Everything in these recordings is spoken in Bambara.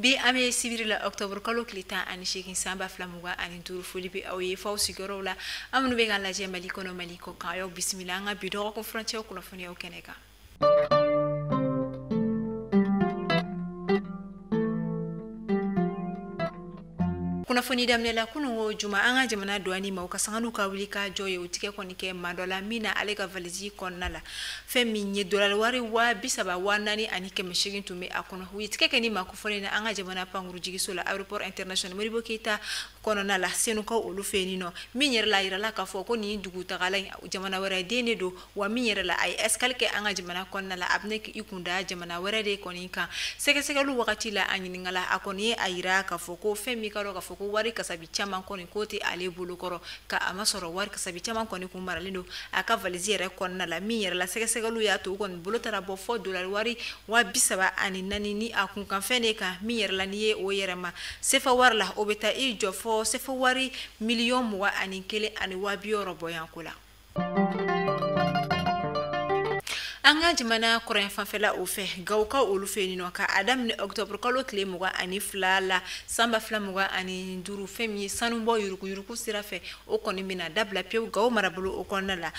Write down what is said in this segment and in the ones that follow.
bi ame sibiri la octobre kalo kilita ani shekin samba flamuga ani turu foli bi awe faw sigoro la amnu be kan laje mali kono mali ko kayo bismillah nga bido ko frontier ko foni o keneka kuna foni damne la kuno juma anga jamana douani ma ka sanganu ka wuli ka joye utike koni ke madola mina ale ka valisi konna la femi nye dollar wari wa bisaba wanani ani ke meshigin tume akono witike ke ni ma ko foni na anga jamana panguru jigiso la aéroport international moribo keita kono na la senu ka olu feni no minyer la ira la ka fo ko ni dugu tagala jamana wara dene do wa minyer la ay eskal ke anga jamana konna la abne ke ikunda jamana wara de koni ka seke lu wakati la anyini ngala akoni ayira ka fo ko femi ka ro ka fo ko wari kasabi chaman koni kote ale bulu koro ka amasoro wari kasabi chaman koni kumara lindo aka valisi ere konna la minyer la seke lu ya to kon bulu tara bo $4 wari wa bisaba ani nani ni akun kan fene ka minyer la niye o yerema sefa war la obeta i jofo sefa wari million muwa ani kele ani wa bioro boyankula anga jamana koren fanfela ofe gauka olufe ni no ka adam ne octobre kalo kle muga ani flala samba flamuga ani nduru femi sanumbo yuruku sirafe o koni mina dabla pew gaw marabulu o konna la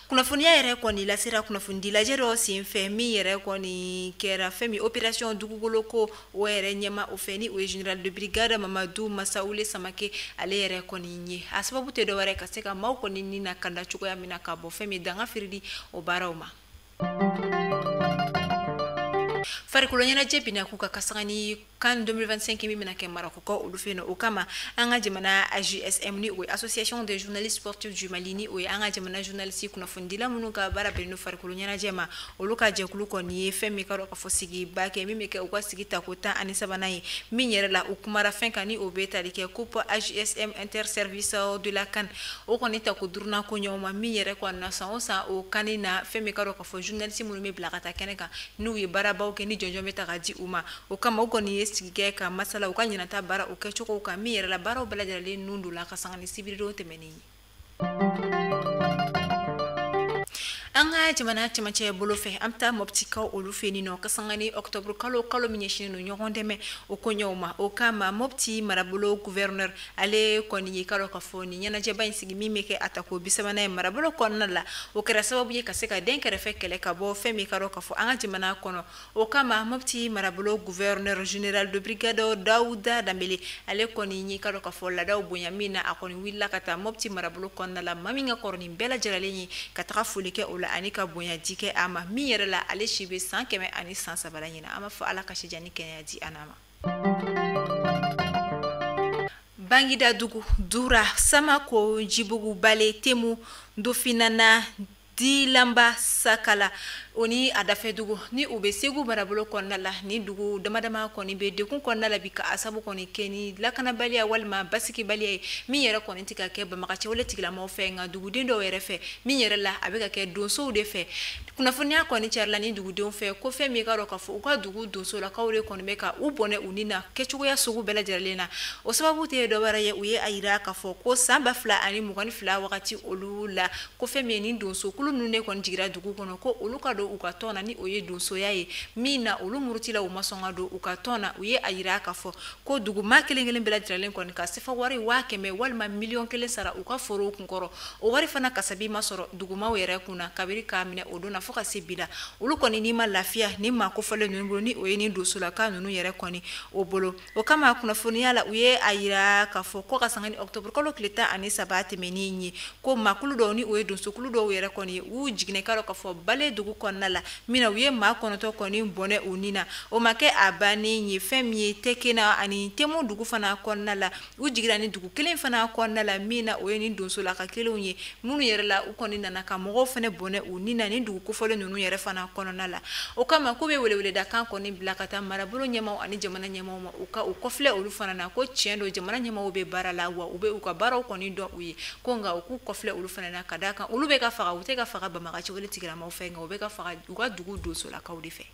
kuna funia yere koni la sira kuna fundi la jero si femi yere koni kera femi opération dugugoloko o yere nyama ofeni o général de brigade Mamadou Masaoule Samake ale yere koni nye asababu te do ware kaseka maw koni ni na kanda chuko ya mina kabo femi danga firidi o barawma farikulo nyana jebina kuka kasangani kan 2025 mimina ke Maroko ko ulufeno okama anga jamana AJSM ni we association des journalistes sportifs du Mali ni we anga jamana journaliste kuna fundila munuka bara beno farikulo nyana jema oluka je kuluko ni femi karo ka fosigi bake mimeke ukwa sigita kota anisa banayi minyere la ukumara fenkani obeta like coupe AJSM interservice de la CAN okonita kudurna ko nyoma minyere kwa nasa o kanina femi karo ka fo journaliste munume blakata keneka nuwi bara bawke ni jonjo meta gaji uma okama ukoni yestige ka masala ukanyina ta bara ukechoko ka miyere la bara obala le nundu la kasangani sibiro temeni anga jamana chamache bolofe amta moptika olufe ni no kasangani octobre kalo minyeshini no nyogondeme okonyoma okama mopti marabulo gouverneur ale koni kalo kafoni nyana je ban sigi mimeke atako bisabana marabulo konna la okera sababu ye kaseka denkere fekele ka bo femi kalo kafo anga jamana kono okama mopti marabulo gouverneur général de brigade Daouda Dambele ale koni kalo kafo la daw bunyamina akoni willa kata mopti marabulo konna la maminga korni bela jalaleni kataka fulike anika bonya dike ama miyere la ale shibe 100 ani 100 nyina ama fa ala kashi jani kenya di anama bangida dugu dura sama ko jibugu bale temu do finana di lamba sakala oni adafe dugu ni ube segu barabolo konna la ni dugu damadama koni be dekun konna la bika asabu koni keni lakana balia walma basiki balia mi yere koni tika ke ba makache wala tigla mo fe nga dugu dendo were fe mi yere la abeka ke donso de fe kuna funya koni charla ni dugu don fe ko fe mi garo ka fu ka dugu donso la kawre koni meka ubone unina kechugo ya sugu bela jarlena o sababu te do bara ye uye ayira ka fo ko samba fla ani mugani fla wakati olula ko fe mi ni donso kulu nune koni jigira dugu kono ko oluka do ukatona ni oye donso yaye mina ulumurutila umasonga do ukatona uye ayira ka fo ko dugu makelengelen bela jarlen koni ka sefa wari wakeme walma million kelen sara ukaforo kunkoro o wari fana kasabi masoro dugu mawere kuna kabiri kamine odona foka sibila ulu koni ni ma lafia ni ma ko fole nunu ni oye ni doso la ka nunu yere koni obolo o kama kuna foni yala uye ayira ka fo ko kasangani octobre ko lokleta ani sabati meninyi ko makulu do ni oye doso kulu do yere koni u jigne karo ka fo bale dugu konna la mina uye ma kono to koni bone unina o make abani nyi femi tekena ani temo dugu fana konna la u jigira ni dugu kelen fana konna la mina oye ni doso la ka kelen unye nunu yere la u koni nana ka mogo fane bone unina ni dugu ko fole nunu yere fana kono nala o kama ko be wele da kan koni blakata marabulu nyama ani jamana nyama ma uka u kofle olu fana na ko chendo jamana nyama obe bara la wa ube uka bara koni do uye ko nga ku kofle olu fana na kadaka olu be ka faga ute ka faga ba magachi wele tigira ma ofenga obe ka faga uka dugu doso la kawdi fe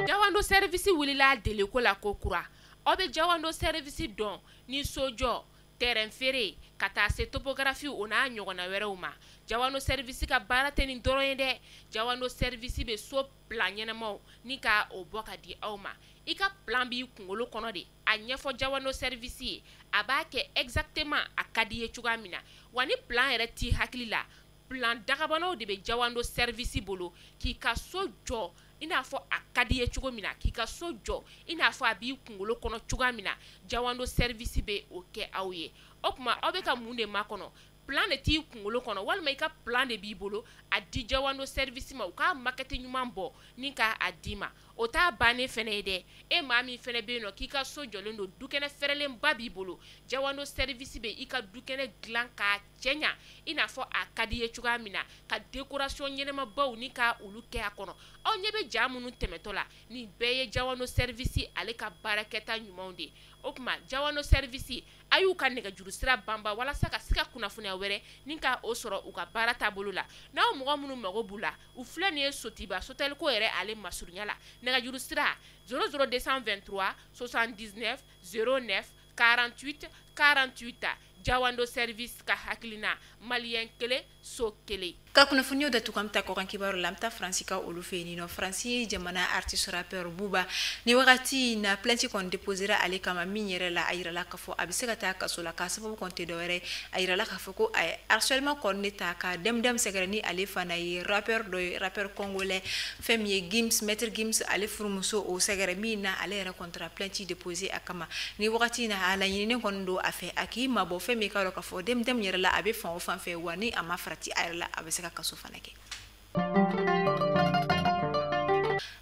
jawando service wulila dele ko la ko kura obe jawando service don ni sojo terrain feere ka taa se topographie o n'a ɲɔgɔnna wɛrɛw ma Jawando service ka baara tɛ nin dɔrɔn ye dɛ Jawando service bɛ so plan ɲɛnamaw ni ka o bɔ ka di aw ma I ka plan b'i kunkolo kɔnɔ de a ɲɛfɔ Jawando service ye a b'a kɛ exactement a ka di ye cogoya min na wa ni plan yɛrɛ t'i hakili la plan dagabanaw de bɛ Jawando service bolo k'i ka so jɔ I n'a fɔ a ka di ye cogo min na k'i ka so jɔ I n'a fɔ a b'i kunkolo kɔnɔ cogoya min na Jawando service bɛ o kɛ aw ye o tuma aw bɛ ka mun de makɔnɔ plan de t'i kunkolo kɔnɔ walima I ka plan de b'i bolo a di Jawando service ma u ka maquette ɲuman bɔ ni ka a di ma o t'a bannen fɛnɛ ye dɛ e maa min fɛnɛ bɛ yen nɔ k'i ka so jɔlen don dukɛnɛ fɛrɛlenba b'i bolo Jawando service bɛ I ka dukɛnɛ dilan k'a cɛ ɲa I n'a fɔ a ka di ye cogoya min na ka décoration ɲɛnamabaw ni ka olu kɛ a kɔnɔ aw ɲɛ bɛ ja minnu tɛmɛtɔ la nin bɛɛ ye Jawando service ale ka baarakɛta ɲumanw de o tuma Jawando service a y'u ka nɛgɛjuru sira banba walasa ka se ka kunnafoniya wɛrɛ ni ka o sɔrɔ u ka baara taabolo la n'aw mɔgɔ minnu mago b'u la u filɛ nin ye Sotiba Sotelco yɛrɛ ale masurunya la nɛgɛjuru sira 00223 79 09 48 48 Jawando service ka hakilina malien kele so kele ka kunnafoniyo da tukam ta ko kan kibaru lamta Francika olu fe ni no Franci jamana artiste rappeur Buba ni wakati na plainte kon déposera ale kama min yɛrɛ la ayira la ka fɔ a bɛ se ka taa kaso la ka sababu kon te dɔwɛrɛ ayira la ka fɔ ko ay harcèlement kon ne ta ka dem sɛgɛrɛ ni ale fana ye rappeur rappeur congolais fɛn ye Gims maître Gims ale furumuso o sɛgɛrɛ min na ale yɛrɛ contre plainte déposé a kama ni wakati na ala ɲinini kon do a fɛ a k'i mabɔ fɛn min ka ka fɔ dem yɛrɛ la a bɛ fan o fan fɛ wa ni a ma farati ayira la a bɛ se ka kaso fana kɛ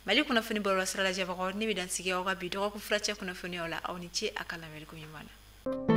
Mali kunnafoni bɔlɔlɔ sira la jabagaw ne bɛ dan sigi aw ka bi dɔgɔkun fila cɛ kunnafoniyaw la aw ni ce a ka lamɛnliko ɲuman na